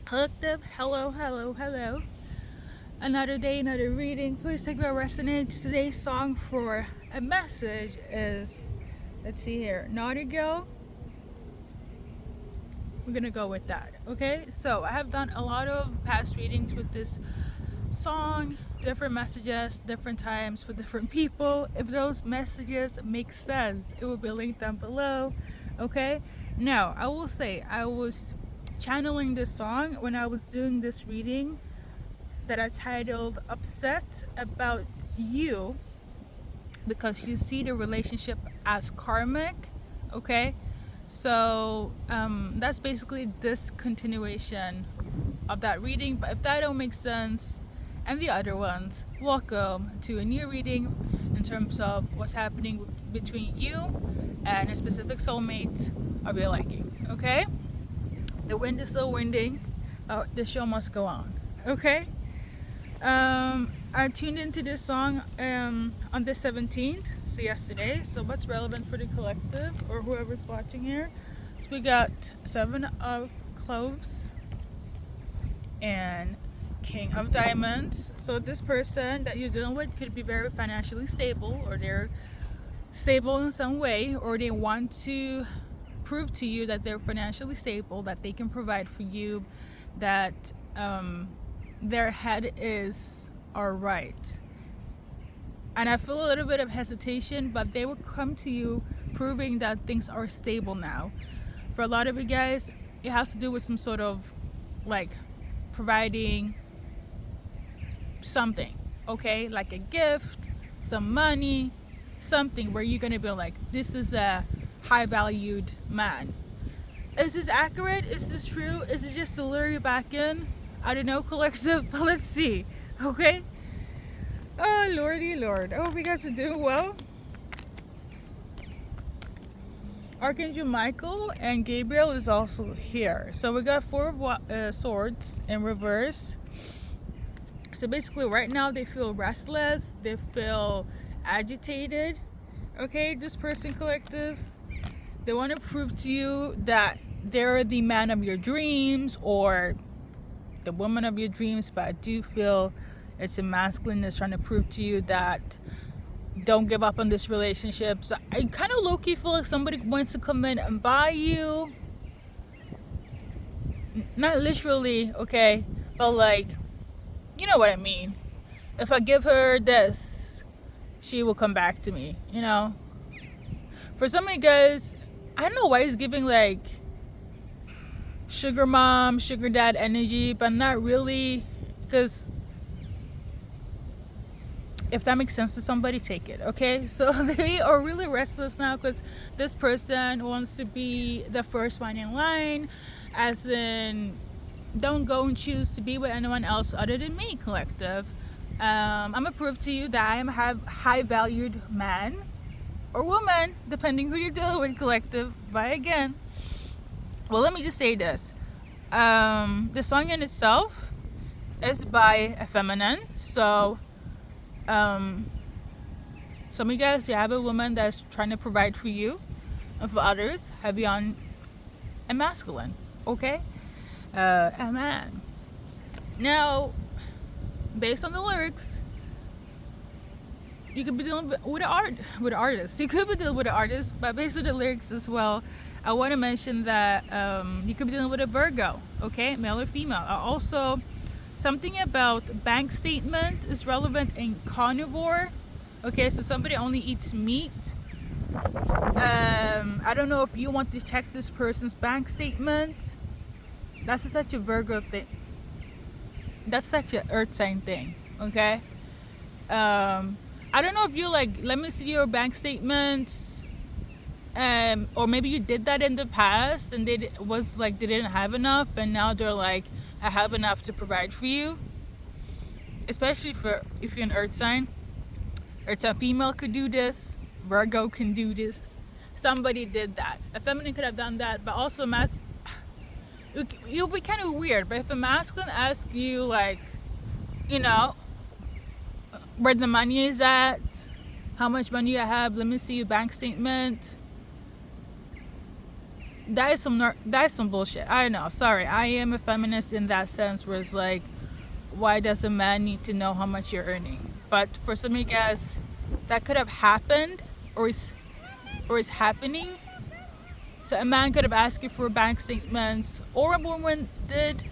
Collective, hello, hello, hello. Another day, another reading. Please take my resonance. Today's song for a message is, let's see here, Naughty Girl. We're gonna go with that, okay? So I have done a lot of past readings with this song, different messages, different times for different people. If those messages make sense, it will be linked down below, okay? Now, I will say I was channeling this song when I was doing this reading that I titled Upset About You, because you see the relationship as karmic, okay? So that's basically this continuation of that reading. But if that don't make sense, and the other ones, welcome to a new reading in terms of what's happening between you and a specific soulmate of your liking, okay? The wind is still winding. The show must go on, okay? I tuned into this song on the 17th, so yesterday. So what's relevant for the collective or whoever's watching here? So we got 7 of Cloves and King of Diamonds. So this person that you're dealing with could be very financially stable, or they're stable in some way, or they want to prove to you that they're financially stable, that they can provide for you, that their head is all right. And I feel a little bit of hesitation, but they will come to you proving that things are stable now. For a lot of you guys, it has to do with some sort of like providing something, okay? Like a gift, some money, something where you're gonna be like, this is a high valued man. Is this accurate? Is this true? Is it just to lure you back in? I don't know, collective, but let's see, okay? Oh, lordy lord. I hope you guys are doing well. Archangel Michael and Gabriel is also here. So we got 4 of swords in reverse. So basically right now they feel restless, they feel agitated, okay? This person, collective, they want to prove to you that they're the man of your dreams or the woman of your dreams, but I do feel it's a masculine that's trying to prove to you that don't give up on this relationship. So I kind of low-key feel like somebody wants to come in and buy you. Not literally, okay, but like, you know what I mean. If I give her this, she will come back to me, you know. For some of you guys, I don't know why he's giving like sugar mom, sugar dad energy, but not really, because if that makes sense to somebody, take it, okay? So they are really restless now because this person wants to be the first one in line, as in, don't go and choose to be with anyone else other than me, collective. I'm gonna prove to you that I am a high valued man or woman, depending who you're dealing with, collective. But again, well, let me just say this. The song in itself is by a feminine. So some of you guys, you have a woman that's trying to provide for you, and for others, heavy on a masculine, okay? A man. Now, based on the lyrics, you could be dealing with an artist. You could be dealing with an artist, but based on the lyrics as well, I want to mention that you could be dealing with a Virgo, okay, male or female. Also, something about bank statement is relevant in carnivore, okay, so somebody only eats meat. I don't know if you want to check this person's bank statement. That's such a Virgo thing. That's such an earth sign thing, okay? I don't know if you like, let me see your bank statements, or maybe you did that in the past and they didn't have enough, and now they're like, I have enough to provide for you. Especially for if you're an earth sign. Earth sign female could do this, Virgo can do this. Somebody did that. A feminine could have done that, but also you'll be kind of weird. But if a masculine asks you, like, you know, where the money is at, how much money I have, let me see your bank statement, that is some bullshit. I know. Sorry, I am a feminist in that sense, where it's like, why does a man need to know how much you're earning? But for some of you guys, that could have happened, or is happening. So a man could have asked you for bank statements, or a woman did.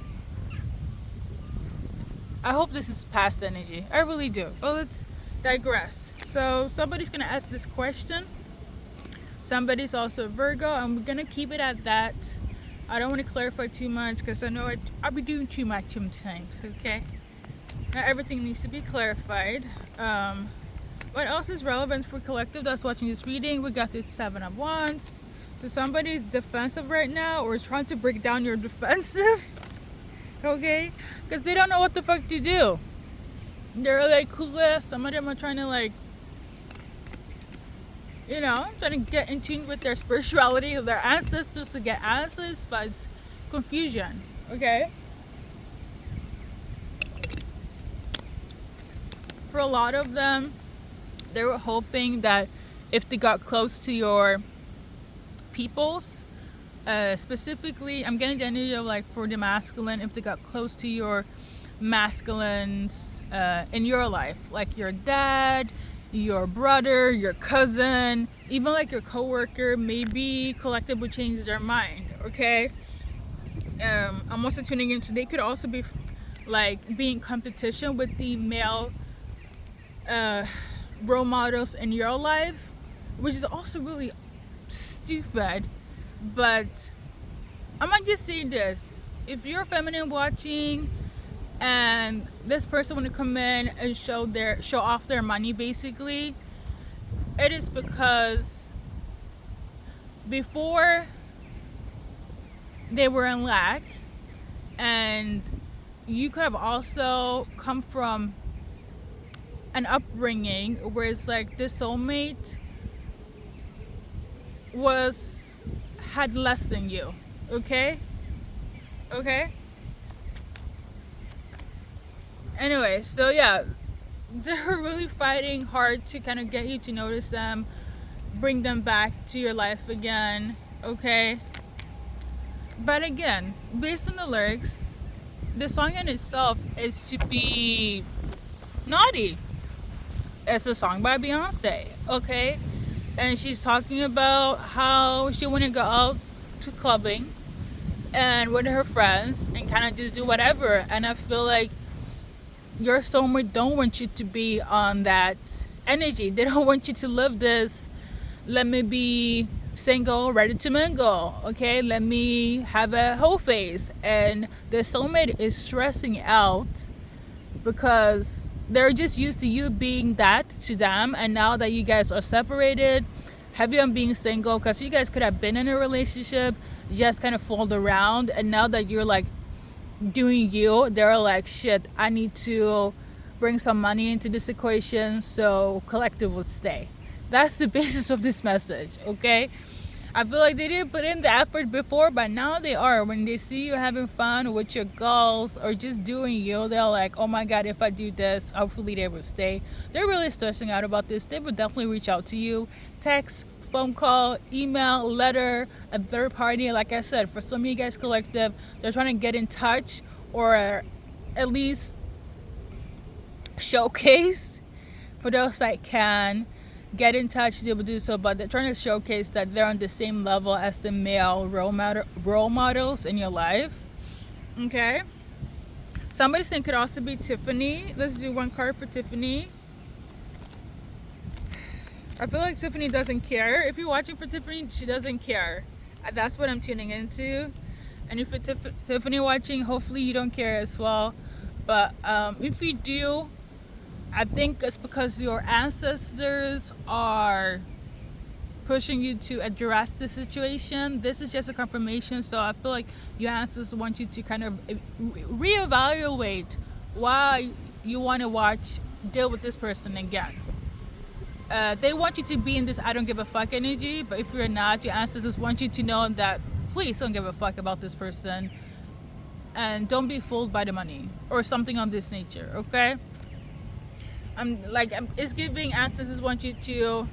I hope this is past energy. I really do. But let's digress. So somebody's gonna ask this question. Somebody's also a Virgo. I'm gonna keep it at that. I don't want to clarify too much because I know I'll be doing too much sometimes. Okay. Not everything needs to be clarified. What else is relevant for collective that's watching this reading? We got the Seven of Wands. So somebody's defensive right now, or is trying to break down your defenses. Okay? Because they don't know what the fuck to do. They're like clueless. Some of them are trying to like, trying to get in tune with their spirituality, their ancestors to get answers, but it's confusion. Okay? For a lot of them, they were hoping that if they got close to your peoples, specifically, I'm getting the energy of like for the masculine, if they got close to your masculines in your life, like your dad, your brother, your cousin, even like your coworker, maybe collective would change their mind. Okay. I'm also tuning into, they could also be like being competition with the male role models in your life, which is also really stupid. But I'm gonna just say this: if you're feminine watching and this person want to come in and show off their money, basically, it is because before they were in lack, and you could have also come from an upbringing where it's like this soulmate had less than you. Okay. Anyway, so yeah, they're really fighting hard to kind of get you to notice them, bring them back to your life again. Okay. But again, based on the lyrics, the song in itself is to be naughty. It's a song by Beyonce, okay? And she's talking about how she want to go out to clubbing and with her friends and kind of just do whatever. And I feel like your soulmate don't want you to be on that energy. They don't want you to live this, let me be single, ready to mingle, okay? Let me have a whole phase. And the soulmate is stressing out because they're just used to you being that to them, and now that you guys are separated, heavy on being single, because you guys could have been in a relationship, just kind of fooled around, and now that you're like doing you, they're like, shit, I need to bring some money into this equation so collective will stay. That's the basis of this message, okay? I feel like they didn't put in the effort before, but now they are. When they see you having fun with your girls or just doing you, they're like, oh my God, if I do this, hopefully they will stay. They're really stressing out about this. They would definitely reach out to you. Text, phone call, email, letter, a third party. Like I said, for some of you guys collective, they're trying to get in touch or at least showcase for those that can get in touch to be able to do so, but they're trying to showcase that they're on the same level as the male role models in your life. Okay. Somebody's saying could also be Tiffany. Let's do one card for Tiffany. I feel like Tiffany doesn't care. If you're watching for Tiffany, she doesn't care. That's what I'm tuning into. And if it's Tiffany watching, hopefully you don't care as well. But if you do, I think it's because your ancestors are pushing you to address the situation. This is just a confirmation, so I feel like your ancestors want you to kind of reevaluate why you want to deal with this person again. They want you to be in this I don't give a fuck energy, but if you're not, your ancestors want you to know that please don't give a fuck about this person and don't be fooled by the money or something of this nature, okay? It's giving ancestors want you to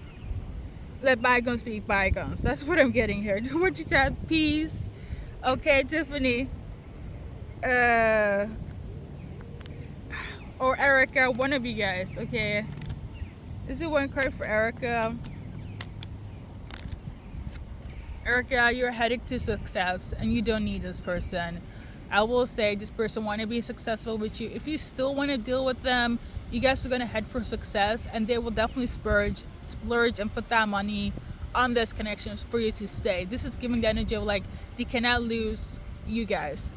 let bygones be bygones. That's what I'm getting here. What you said, peace. Okay, Tiffany. Or Erica, one of you guys. Okay. This is one card for Erica. Erica, you're headed to success and you don't need this person. I will say this person want to be successful with you. If you still want to deal with them, you guys are going to head for success, and they will definitely splurge and put that money on this connection for you to stay. This is giving the energy of like they cannot lose you guys.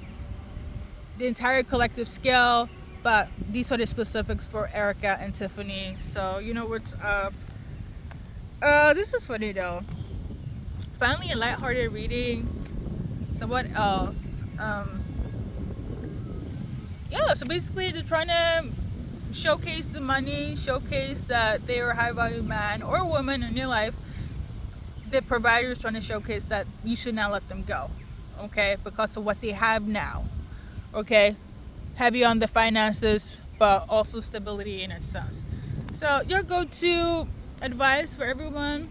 The entire collective scale, but these are the specifics for Erica and Tiffany. So you know what's up. This is funny though. Finally a lighthearted reading. So what else? Yeah, so basically they're trying to showcase the money, showcase that they are a high value man or woman in your life. The provider is trying to showcase that you should not let them go, okay, because of what they have now, okay, heavy on the finances but also stability in a sense. So your go-to advice for everyone.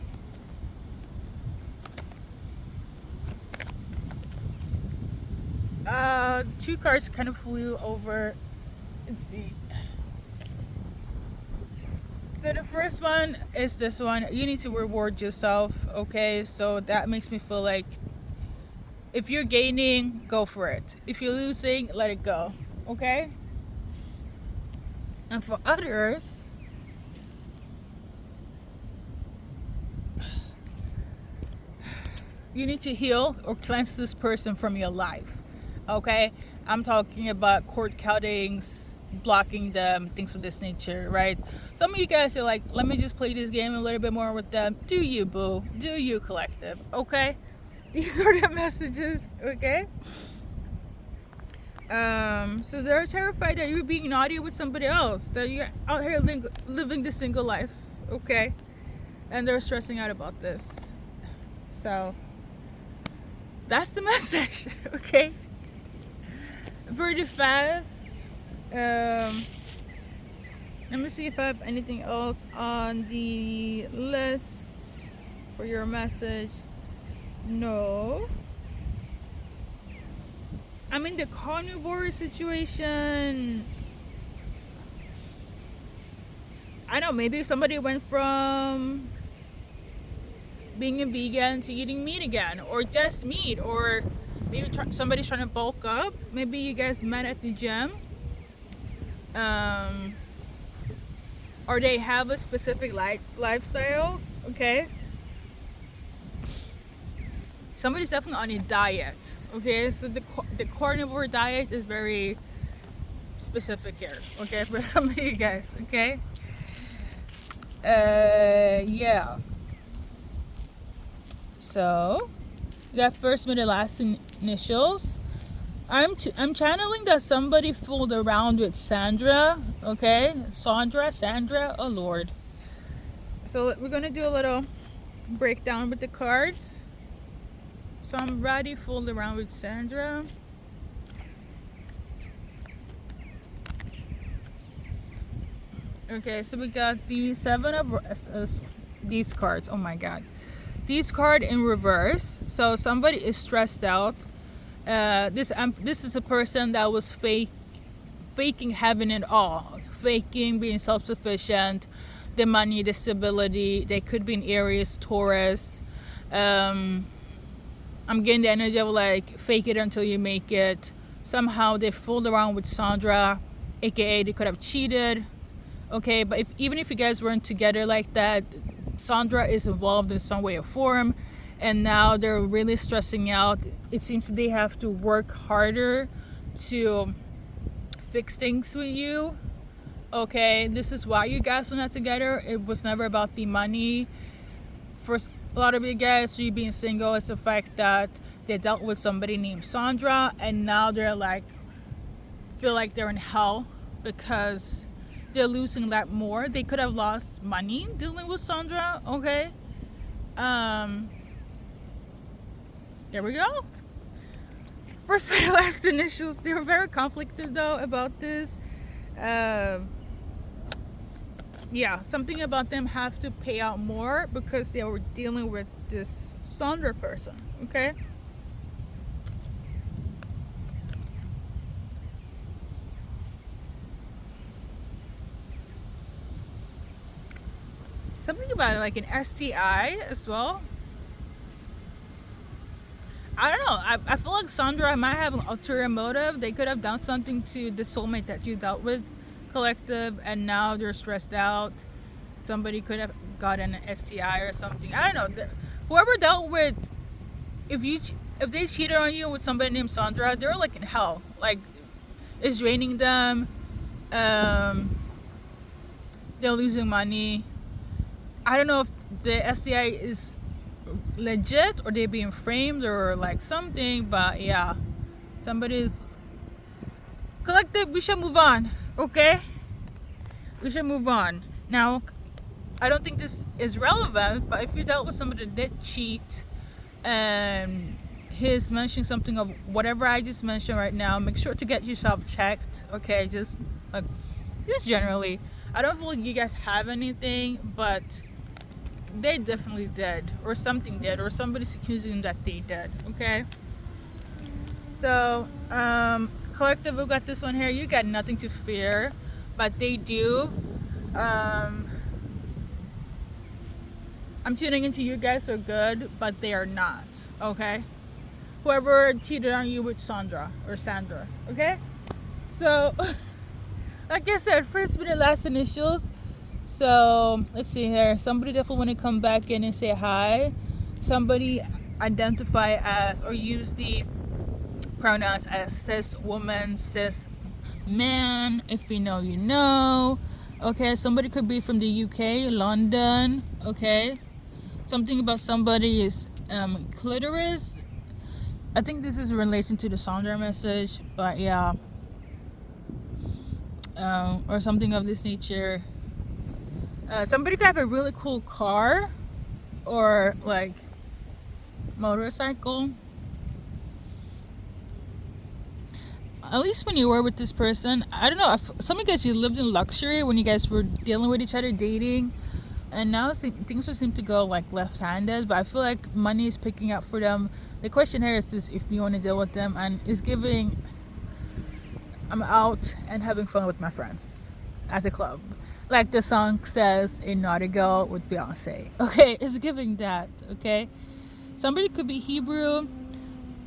Two cards kind of flew over. Let's see. So the first one is this one. You need to reward yourself, okay? So that makes me feel like if you're gaining, go for it. If you're losing, let it go, okay? And for others, you need to heal or cleanse this person from your life, okay? I'm talking about court outings, blocking them, things of this nature, right? Some of you guys are like, let me just play this game a little bit more with them. Do you, boo? Do you, collective? Okay? These are the messages, okay? So they're terrified that you're being naughty with somebody else, that you're out here living the single life, okay? And they're stressing out about this. So that's the message, okay? Pretty fast. Let me see if I have anything else on the list for your message. No. I'm in the carnivore situation. I don't know, maybe somebody went from being a vegan to eating meat again, or just meat, or maybe somebody's trying to bulk up. Maybe you guys met at the gym, or they have a specific lifestyle, okay? Somebody's definitely on a diet, okay? So the carnivore diet is very specific here, okay, for some of you guys, okay? Yeah. So, you got first, middle, last initials. I'm channeling that somebody fooled around with Sandra, okay? Sandra, oh Lord. So we're gonna do a little breakdown with the cards. Somebody fooled around with Sandra. Okay, so we got the seven of these cards. Oh my God. These cards in reverse. So somebody is stressed out. This is a person that was faking having it all, faking being self-sufficient, the money, the stability. They could be in Aries, Taurus. I'm getting the energy of like fake it until you make it. Somehow they fooled around with Sandra, aka they could have cheated. Okay, but even if you guys weren't together like that, Sandra is involved in some way or form, and now they're really stressing out. It seems they have to work harder to fix things with you. Okay, this is why you guys are not together. It was never about the money. For a lot of you guys, you being single, it's the fact that they dealt with somebody named Sandra, and now they're like, feel like they're in hell because they're losing a lot more. They could have lost money dealing with Sandra, okay? There we go. First and last initials. They were very conflicted though about this. yeah, something about them have to pay out more because they were dealing with this Sandra person. Okay. Something about like an STI as well. I don't know. I feel like Sandra might have an ulterior motive. They could have done something to the soulmate that you dealt with, collective, and now they're stressed out. Somebody could have gotten an STI or something. I don't know. Whoever dealt with, if you if they cheated on you with somebody named Sandra, they're like in hell. Like it's draining them. Um, they're losing money. I don't know if the STI is legit or they're being framed or like something, but yeah, somebody's collective. We should move on, okay? We should move on. Now, I don't think this is relevant, but if you dealt with somebody that did cheat and he's mentioning something of whatever I just mentioned right now, make sure to get yourself checked, okay? Just generally, I don't feel like you guys have anything, but they definitely did, or something did, or somebody's accusing them that they did, okay? So, collective, we got this one here. You got nothing to fear, but they do. I'm tuning into you guys are good, but they are not, okay? Whoever cheated on you with Sandra, okay? So, like I said, first minute, last initials. So let's see here. Somebody definitely want to come back in and say hi. Somebody identify as or use the pronouns as cis woman, cis man. If you know, you know. Okay, somebody could be from the UK, London. Okay, something about somebody is clitoris. I think this is in relation to the Sandra message, but yeah, or something of this nature. Somebody could have a really cool car or like motorcycle. At least when you were with this person, I don't know, if some of you guys, you lived in luxury when you guys were dealing with each other, dating, and now things seem to go like left-handed, but I feel like money is picking up for them. The question here is if you want to deal with them, and is giving, I'm out and having fun with my friends at the club. Like the song says in Naughty Girl with Beyonce. Okay, it's giving that, okay? Somebody could be Hebrew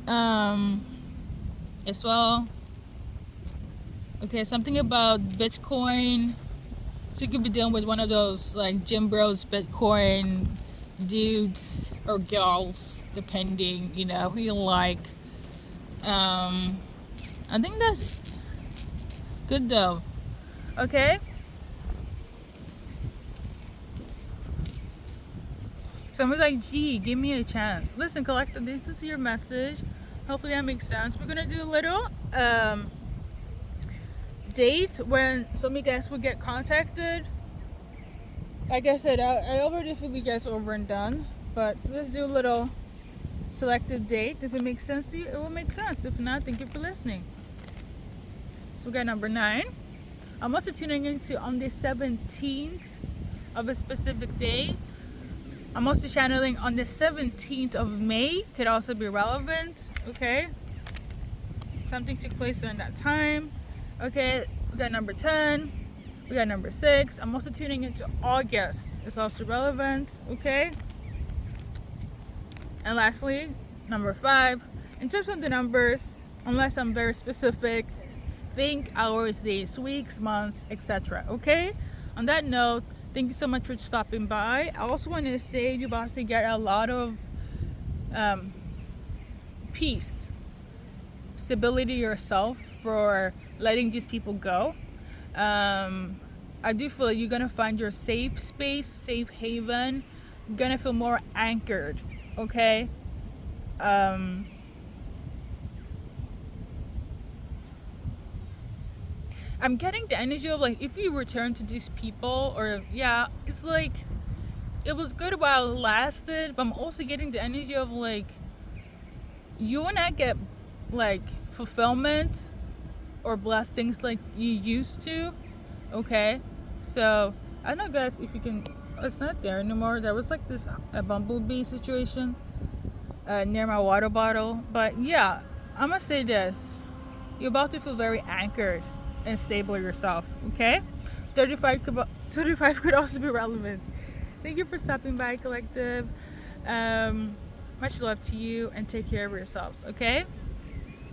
as well. Okay, something about Bitcoin. So you could be dealing with one of those like Jim Bros Bitcoin dudes or girls, depending, you know, who you like. I think that's good though. Okay? Someone's like, gee, give me a chance. Listen, collective, this is your message. Hopefully that makes sense. We're gonna do a little date when some of you guys will get contacted. Like I said, I already feel you guys over and done, but let's do a little selective date. If it makes sense to you, it will make sense. If not, thank you for listening. So we got number 9. I'm also tuning into on the 17th of a specific day. I'm also channeling on the 17th of May. Could also be relevant. Okay. Something took place during that time. Okay. We got number 10. We got number 6. I'm also tuning into August. It's also relevant. Okay. And lastly, number 5. In terms of the numbers, unless I'm very specific, think hours, days, weeks, months, etc. Okay. On that note, thank you so much for stopping by. I also want to say you're about to get a lot of peace, stability yourself for letting these people go. I do feel like you're going to find your safe space, safe haven. You're going to feel more anchored, okay? I'm getting the energy of like if you return to these people, or yeah, it's like it was good while it lasted, but I'm also getting the energy of like you will not get like fulfillment or blessings like you used to. Okay, so I don't know, guys, if you can. It's not there anymore. There was like this a bumblebee situation near my water bottle. But yeah, I'm gonna say this: you're about to feel very anchored and stable yourself. Okay, 35 could also be relevant. Thank you for stopping by, Collective. Um, much love to you, and take care of yourselves. Okay.